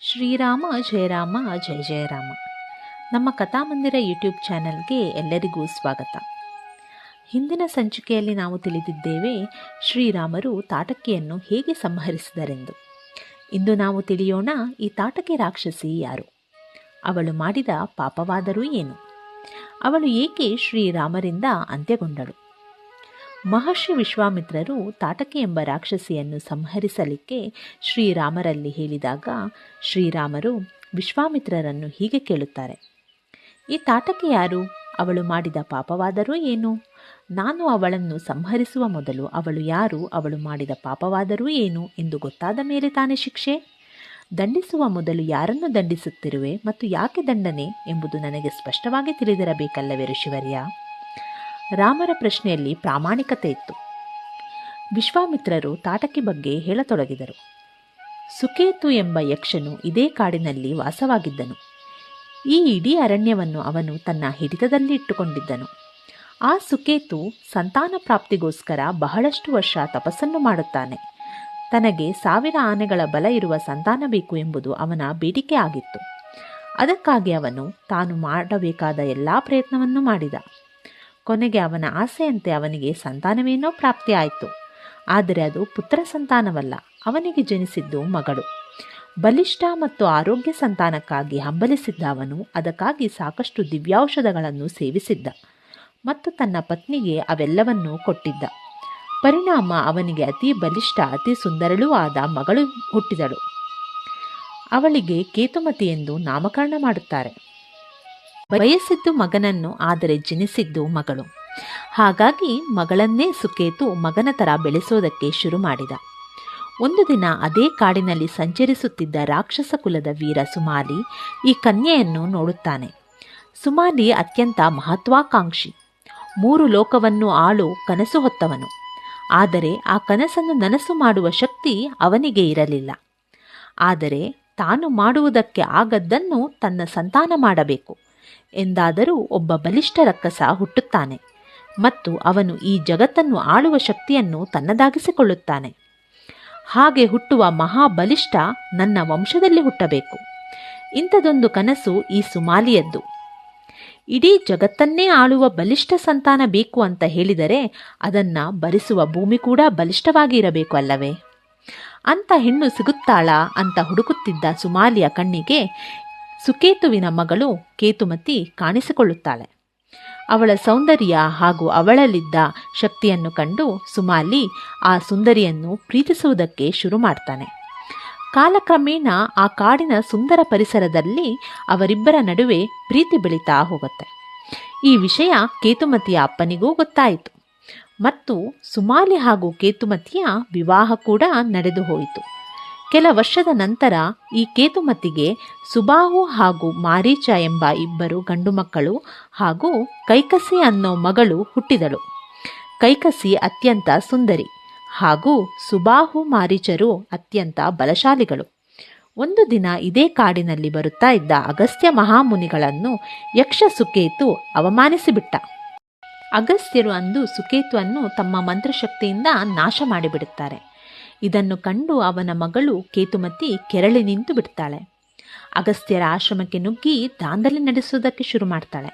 ಶ್ರೀರಾಮ ಜಯರಾಮ ಜಯ ಜಯರಾಮ. ನಮ್ಮ ಕಥಾಮಂದಿರ ಯೂಟ್ಯೂಬ್ ಚಾನೆಲ್ಗೆ ಎಲ್ಲರಿಗೂ ಸ್ವಾಗತ. ಹಿಂದಿನ ಸಂಚಿಕೆಯಲ್ಲಿ ನಾವು ತಿಳಿದಿದ್ದೇವೆ ಶ್ರೀರಾಮರು ತಾಟಕಿಯನ್ನು ಹೇಗೆ ಸಂಹರಿಸಿದರೆಂದು. ಇಂದು ನಾವು ತಿಳಿಯೋಣ ಈ ತಾಟಕಿ ರಾಕ್ಷಸಿ ಯಾರು, ಅವಳು ಮಾಡಿದ ಪಾಪವಾದರೂ ಏನು, ಅವಳು ಏಕೆ ಶ್ರೀರಾಮರಿಂದ ಅಂತ್ಯಗೊಂಡಳು. ಮಹರ್ಷಿ ವಿಶ್ವಾಮಿತ್ರರು ತಾಟಕಿ ಎಂಬ ರಾಕ್ಷಸಿಯನ್ನು ಸಂಹರಿಸಲಿಕ್ಕೆ ಶ್ರೀರಾಮರಲ್ಲಿ ಹೇಳಿದಾಗ ಶ್ರೀರಾಮರು ವಿಶ್ವಾಮಿತ್ರರನ್ನು ಹೀಗೆ ಕೇಳುತ್ತಾರೆ: ಈ ತಾಟಕಿ ಯಾರು, ಅವಳು ಮಾಡಿದ ಪಾಪವಾದರೂ ಏನು, ನಾನು ಅವಳನ್ನು ಸಂಹರಿಸುವ ಮೊದಲು ಅವಳು ಯಾರು, ಅವಳು ಮಾಡಿದ ಪಾಪವಾದರೂ ಏನು ಎಂದು ಗೊತ್ತಾದ ಮೇಲೆ ತಾನೇ ಶಿಕ್ಷೆ. ದಂಡಿಸುವ ಮೊದಲು ಯಾರನ್ನು ದಂಡಿಸುತ್ತಿರುವೆ ಮತ್ತು ಯಾಕೆ ದಂಡನೆ ಎಂಬುದು ನನಗೆ ಸ್ಪಷ್ಟವಾಗಿ ತಿಳಿದಿರಬೇಕಲ್ಲವೇ ಋಷಿವರ್ಯ. ರಾಮರ ಪ್ರಶ್ನೆಯಲ್ಲಿ ಪ್ರಾಮಾಣಿಕತೆ ಇತ್ತು. ವಿಶ್ವಾಮಿತ್ರರು ತಾಟಕಿ ಬಗ್ಗೆ ಹೇಳತೊಡಗಿದರು. ಸುಕೇತು ಎಂಬ ಯಕ್ಷನು ಇದೇ ಕಾಡಿನಲ್ಲಿ ವಾಸವಾಗಿದ್ದನು. ಈ ಇಡೀ ಅರಣ್ಯವನ್ನು ಅವನು ತನ್ನ ಹಿಡಿತದಲ್ಲಿ ಇಟ್ಟುಕೊಂಡಿದ್ದನು. ಆ ಸುಕೇತು ಸಂತಾನ ಪ್ರಾಪ್ತಿಗೋಸ್ಕರ ಬಹಳಷ್ಟು ವರ್ಷ ತಪಸ್ಸನ್ನು ಮಾಡುತ್ತಾನೆ. ತನಗೆ 1000 ಆನೆಗಳ ಬಲ ಇರುವ ಸಂತಾನ ಬೇಕು ಎಂಬುದು ಅವನ ಬೇಡಿಕೆ ಆಗಿತ್ತು. ಅದಕ್ಕಾಗಿ ಅವನು ತಾನು ಮಾಡಬೇಕಾದ ಎಲ್ಲ ಪ್ರಯತ್ನವನ್ನು ಮಾಡಿದ. ಕೊನೆಗೆ ಅವನ ಆಸೆಯಂತೆ ಅವನಿಗೆ ಸಂತಾನವೇನೋ ಪ್ರಾಪ್ತಿಯಾಯಿತು. ಆದರೆ ಅದು ಪುತ್ರ ಸಂತಾನವಲ್ಲ, ಅವನಿಗೆ ಜನಿಸಿದ್ದು ಮಗಳು. ಬಲಿಷ್ಠ ಮತ್ತು ಆರೋಗ್ಯ ಸಂತಾನಕ್ಕಾಗಿ ಹಂಬಲಿಸಿದ್ದ ಅವನು ಅದಕ್ಕಾಗಿ ಸಾಕಷ್ಟು ದಿವ್ಯೌಷಧಗಳನ್ನು ಸೇವಿಸಿದ್ದ ಮತ್ತು ತನ್ನ ಪತ್ನಿಗೆ ಅವೆಲ್ಲವನ್ನೂ ಕೊಟ್ಟಿದ್ದ. ಪರಿಣಾಮ ಅವನಿಗೆ ಅತಿ ಬಲಿಷ್ಠ, ಅತಿ ಸುಂದರಳೂ ಆದ ಮಗಳು ಹುಟ್ಟಿದಳು. ಅವಳಿಗೆ ಕೇತುಮತಿ ಎಂದು ನಾಮಕರಣ ಮಾಡುತ್ತಾರೆ. ಬಯಸಿದ್ದು ಮಗನನ್ನು, ಆದರೆ ಜನಿಸಿದ್ದು ಮಗಳು. ಹಾಗಾಗಿ ಮಗಳನ್ನೇ ಸುಕೇತು ಮಗನ ಥರ ಬೆಳೆಸೋದಕ್ಕೆ ಶುರು ಮಾಡಿದ. ಒಂದು ದಿನ ಅದೇ ಕಾಡಿನಲ್ಲಿ ಸಂಚರಿಸುತ್ತಿದ್ದ ರಾಕ್ಷಸ ಕುಲದ ವೀರ ಸುಮಾಲಿ ಈ ಕನ್ಯೆಯನ್ನು ನೋಡುತ್ತಾನೆ. ಸುಮಾಲಿ ಅತ್ಯಂತ ಮಹತ್ವಾಕಾಂಕ್ಷಿ, 3 ಲೋಕವನ್ನು ಆಳು ಕನಸು ಹೊತ್ತವನು. ಆದರೆ ಆ ಕನಸನ್ನು ನನಸು ಮಾಡುವ ಶಕ್ತಿ ಅವನಿಗೆ ಇರಲಿಲ್ಲ. ಆದರೆ ತಾನು ಮಾಡುವುದಕ್ಕೆ ಆಗದ್ದನ್ನು ತನ್ನ ಸಂತಾನ ಮಾಡಬೇಕು ಎಂದಾದರೂ ಒಬ್ಬ ಬಲಿಷ್ಠ ರಕ್ಕಸ ಹುಟ್ಟುತ್ತಾನೆ ಮತ್ತು ಅವನು ಈ ಜಗತ್ತನ್ನು ಆಳುವ ಶಕ್ತಿಯನ್ನು ತನ್ನದಾಗಿಸಿಕೊಳ್ಳುತ್ತಾನೆ. ಹಾಗೆ ಹುಟ್ಟುವ ಮಹಾಬಲಿಷ್ಠ ನನ್ನ ವಂಶದಲ್ಲಿ ಹುಟ್ಟಬೇಕು. ಇಂಥದೊಂದು ಕನಸು ಈ ಸುಮಾಲಿಯದ್ದು. ಇಡೀ ಜಗತ್ತನ್ನೇ ಆಳುವ ಬಲಿಷ್ಠ ಸಂತಾನ ಬೇಕು ಅಂತ ಹೇಳಿದರೆ ಅದನ್ನು ಭರಿಸುವ ಭೂಮಿ ಕೂಡ ಬಲಿಷ್ಠವಾಗಿ ಇರಬೇಕು ಅಲ್ಲವೇ? ಅಂಥ ಹೆಣ್ಣು ಸಿಗುತ್ತಾಳಾ ಅಂತ ಹುಡುಕುತ್ತಿದ್ದ ಸುಮಾಲಿಯ ಕಣ್ಣಿಗೆ ಸುಕೇತುವಿನ ಮಗಳು ಕೇತುಮತಿ ಕಾಣಿಸಿಕೊಳ್ಳುತ್ತಾಳೆ. ಅವಳ ಸೌಂದರ್ಯ ಹಾಗೂ ಅವಳಲ್ಲಿದ್ದ ಶಕ್ತಿಯನ್ನು ಕಂಡು ಸುಮಾಲಿ ಆ ಸುಂದರಿಯನ್ನು ಪ್ರೀತಿಸುವುದಕ್ಕೆ ಶುರು ಮಾಡ್ತಾನೆ. ಕಾಲಕ್ರಮೇಣ ಆ ಕಾಡಿನ ಸುಂದರ ಪರಿಸರದಲ್ಲಿ ಅವರಿಬ್ಬರ ನಡುವೆ ಪ್ರೀತಿ ಬೆಳೀತಾ ಹೋಗುತ್ತೆ. ಈ ವಿಷಯ ಕೇತುಮತಿಯ ಅಪ್ಪನಿಗೂ ಗೊತ್ತಾಯಿತು ಮತ್ತು ಸುಮಾಲಿ ಹಾಗೂ ಕೇತುಮತಿಯ ವಿವಾಹ ಕೂಡ ನಡೆದು ಹೋಯಿತು. ಕೆಲ ವರ್ಷದ ನಂತರ ಈ ಕೇತುಮತಿಗೆ ಸುಬಾಹು ಹಾಗೂ ಮಾರೀಚ ಎಂಬ 2 ಗಂಡು ಮಕ್ಕಳು ಹಾಗೂ ಕೈಕಸಿ ಅನ್ನೋ ಮಗಳು ಹುಟ್ಟಿದಳು. ಕೈಕಸಿ ಅತ್ಯಂತ ಸುಂದರಿ ಹಾಗೂ ಸುಬಾಹು ಮಾರೀಚರು ಅತ್ಯಂತ ಬಲಶಾಲಿಗಳು. ಒಂದು ದಿನ ಇದೇ ಕಾಡಿನಲ್ಲಿ ಬರುತ್ತಾ ಇದ್ದ ಅಗಸ್ತ್ಯ ಮಹಾಮುನಿಗಳನ್ನು ಯಕ್ಷ ಸುಕೇತು ಅವಮಾನಿಸಿಬಿಟ್ಟ. ಅಗಸ್ತ್ಯರು ಅಂದು ಸುಕೇತುವನ್ನು ತಮ್ಮ ಮಂತ್ರಶಕ್ತಿಯಿಂದ ನಾಶ ಮಾಡಿಬಿಡುತ್ತಾರೆ. ಇದನ್ನು ಕಂಡು ಅವನ ಮಗಳು ಕೇತುಮತಿ ಕೆರಳಿ ನಿಂತು ಬಿಡ್ತಾಳೆ. ಅಗಸ್ತ್ಯರ ಆಶ್ರಮಕ್ಕೆ ನುಗ್ಗಿ ದಾಂಧಲೆ ನಡೆಸುವುದಕ್ಕೆ ಶುರು ಮಾಡ್ತಾಳೆ.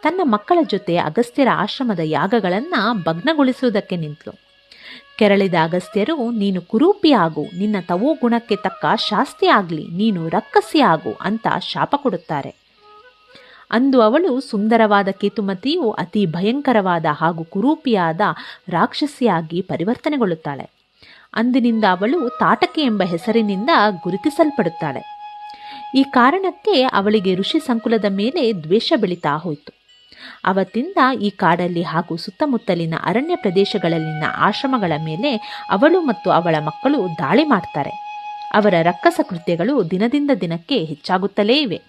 ತನ್ನ ಮಕ್ಕಳ ಜೊತೆ ಅಗಸ್ತ್ಯರ ಆಶ್ರಮದ ಯಾಗಗಳನ್ನು ಭಗ್ನಗೊಳಿಸುವುದಕ್ಕೆ ನಿಂತಳು. ಕೆರಳಿದ ಅಗಸ್ತ್ಯರು, ನೀನು ಕುರೂಪಿ ಆಗು, ನಿನ್ನ ತವೋ ಗುಣಕ್ಕೆ ತಕ್ಕ ಶಾಸ್ತಿ ಆಗಲಿ, ನೀನು ರಕ್ಕಸಿ ಆಗು ಅಂತ ಶಾಪ ಕೊಡುತ್ತಾರೆ. ಅಂದು ಅವಳು ಸುಂದರವಾದ ಕೇತುಮತಿಯು ಅತಿ ಭಯಂಕರವಾದ ಹಾಗೂ ಕುರೂಪಿಯಾದ ರಾಕ್ಷಸಿಯಾಗಿ ಪರಿವರ್ತನೆಗೊಳ್ಳುತ್ತಾಳೆ. ಅಂದಿನಿಂದ ಅವಳು ತಾಟಕಿ ಎಂಬ ಹೆಸರಿನಿಂದ ಗುರುತಿಸಲ್ಪಡುತ್ತಾಳೆ. ಈ ಕಾರಣಕ್ಕೆ ಅವಳಿಗೆ ಋಷಿ ಸಂಕುಲದ ಮೇಲೆ ದ್ವೇಷ ಬೆಳೀತಾ ಹೋಯಿತು. ಅವತ್ತಿಂದ ಈ ಕಾಡಲ್ಲಿ ಹಾಗೂ ಸುತ್ತಮುತ್ತಲಿನ ಅರಣ್ಯ ಪ್ರದೇಶಗಳಲ್ಲಿನ ಆಶ್ರಮಗಳ ಮೇಲೆ ಅವಳು ಮತ್ತು ಅವಳ ಮಕ್ಕಳು ದಾಳಿ ಮಾಡ್ತಾರೆ. ಅವರ ರಕ್ಕಸ ಕೃತ್ಯಗಳು ದಿನದಿಂದ ದಿನಕ್ಕೆ ಹೆಚ್ಚಾಗುತ್ತಲೇ ಇವೆ.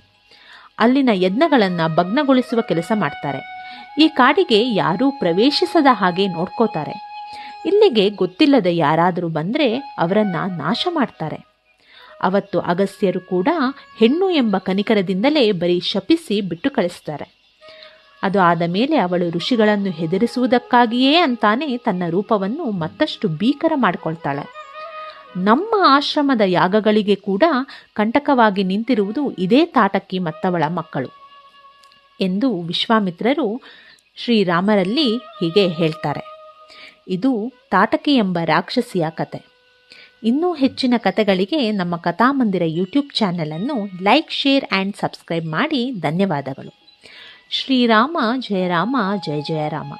ಅಲ್ಲಿನ ಯಜ್ಞಗಳನ್ನು ಭಗ್ನಗೊಳಿಸುವ ಕೆಲಸ ಮಾಡ್ತಾರೆ. ಈ ಕಾಡಿಗೆ ಯಾರೂ ಪ್ರವೇಶಿಸದ ಹಾಗೆ ನೋಡ್ಕೋತಾರೆ. ಇಲ್ಲಿಗೆ ಗೊತ್ತಿಲ್ಲದ ಯಾರಾದರೂ ಬಂದರೆ ಅವರನ್ನು ನಾಶ ಮಾಡ್ತಾರೆ. ಅವತ್ತು ಅಗಸ್ತ್ಯರು ಕೂಡ ಹೆಣ್ಣು ಎಂಬ ಕನಿಕರದಿಂದಲೇ ಬರೀ ಶಪಿಸಿ ಬಿಟ್ಟು ಕಳಿಸ್ತಾರೆ. ಅದು ಆದ ಮೇಲೆ ಅವಳು ಋಷಿಗಳನ್ನು ಹೆದರಿಸುವುದಕ್ಕಾಗಿಯೇ ಅಂತಾನೆ ತನ್ನ ರೂಪವನ್ನು ಮತ್ತಷ್ಟು ಭೀಕರ ಮಾಡಿಕೊಳ್ತಾಳೆ. ನಮ್ಮ ಆಶ್ರಮದ ಯಾಗಗಳಿಗೆ ಕೂಡ ಕಂಟಕವಾಗಿ ನಿಂತಿರುವುದು ಇದೇ ತಾಟಕಿ ಮತ್ತವಳ ಮಕ್ಕಳು ಎಂದು ವಿಶ್ವಾಮಿತ್ರರು ಶ್ರೀರಾಮರಲ್ಲಿ ಹೀಗೆ ಹೇಳ್ತಾರೆ. ಇದು ತಾಟಕಿ ಎಂಬ ರಾಕ್ಷಸಿಯ ಕತೆ. ಇನ್ನೂ ಹೆಚ್ಚಿನ ಕತೆಗಳಿಗೆ ನಮ್ಮ ಕಥಾಮಂದಿರ ಯೂಟ್ಯೂಬ್ ಚಾನಲನ್ನು ಲೈಕ್, ಶೇರ್ ಆ್ಯಂಡ್ ಸಬ್ಸ್ಕ್ರೈಬ್ ಮಾಡಿ. ಧನ್ಯವಾದಗಳು. ಶ್ರೀರಾಮ ಜಯ ರಾಮ, ಜಯ ಜಯ ರಾಮ.